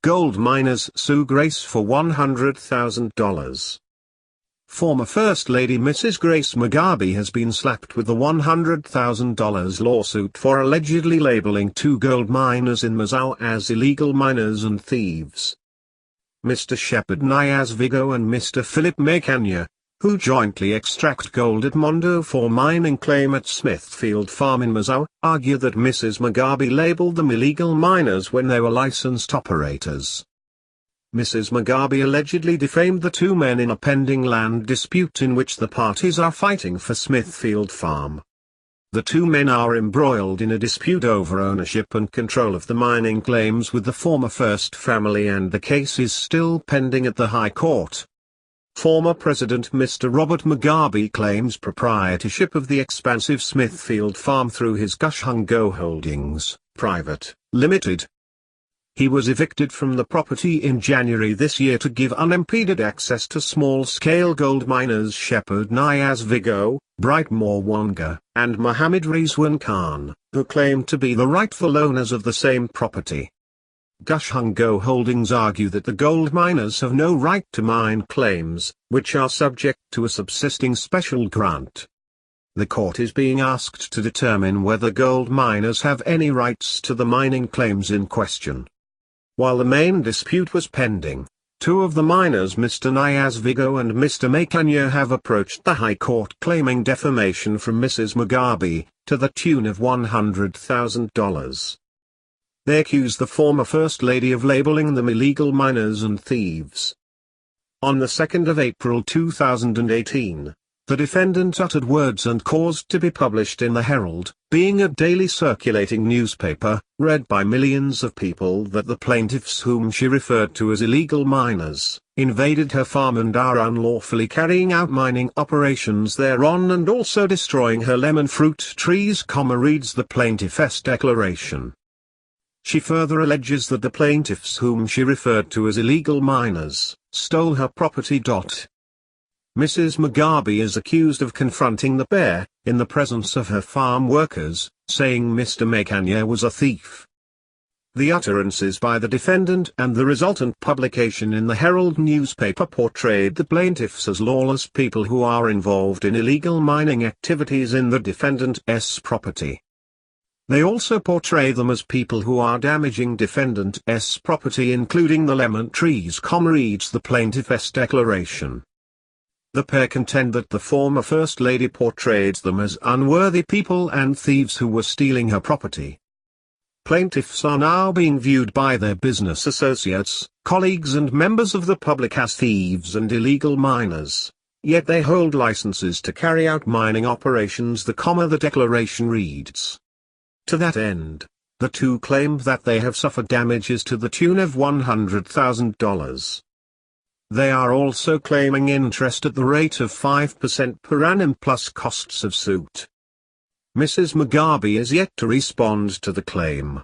Gold miners sue Grace for $100,000. Former First Lady Mrs. Grace Mugabe has been slapped with a $100,000 lawsuit for allegedly labeling 2 gold miners in Mazowe as illegal miners and thieves. Mr. Shepherd Nyasvigo and Mr. Philip Makanya, who jointly extract gold at Mondo for mining claim at Smithfield Farm in Mazowe, argue that Mrs. Mugabe labeled them illegal miners when they were licensed operators. Mrs. Mugabe allegedly defamed the 2 men in a pending land dispute in which the parties are fighting for Smithfield Farm. The 2 men are embroiled in a dispute over ownership and control of the mining claims with the former First family, and the case is still pending at the High Court. Former President Mr. Robert Mugabe claims proprietorship of the expansive Smithfield Farm through his Gushungo Holdings, Private, Limited. He was evicted from the property in January this year to give unimpeded access to small-scale gold miners Shepherd Nyasvigo, Brightmore Wanga, and Mohammed Rizwan Khan, who claim to be the rightful owners of the same property. Gushungo Holdings argue that the gold miners have no right to mine claims, which are subject to a subsisting special grant. The court is being asked to determine whether gold miners have any rights to the mining claims in question. While the main dispute was pending, 2 of the miners, Mr. Nyasvigo and Mr. Makanya, have approached the High Court claiming defamation from Mrs. Mugabe, to the tune of $100,000. They accuse the former First Lady of labeling them illegal miners and thieves. On the 2nd of April 2018, the defendant uttered words and caused to be published in the Herald, being a daily circulating newspaper, read by millions of people, that the plaintiffs, whom she referred to as illegal miners, invaded her farm and are unlawfully carrying out mining operations thereon and also destroying her lemon fruit trees, reads the plaintiff's declaration. She further alleges that the plaintiffs, whom she referred to as illegal miners, stole her property. Mrs. Mugabe is accused of confronting the pair, in the presence of her farm workers, saying Mr. Makanya was a thief. The utterances by the defendant and the resultant publication in the Herald newspaper portrayed the plaintiffs as lawless people who are involved in illegal mining activities in the defendant's property. They also portray them as people who are damaging defendant's property, including the lemon trees, reads the plaintiff's declaration. The pair contend that the former First Lady portrayed them as unworthy people and thieves who were stealing her property. Plaintiffs are now being viewed by their business associates, colleagues and members of the public as thieves and illegal miners, yet they hold licenses to carry out mining operations. The declaration reads. To that end, the 2 claim that they have suffered damages to the tune of $100,000. They are also claiming interest at the rate of 5% per annum plus costs of suit. Mrs. Mugabe is yet to respond to the claim.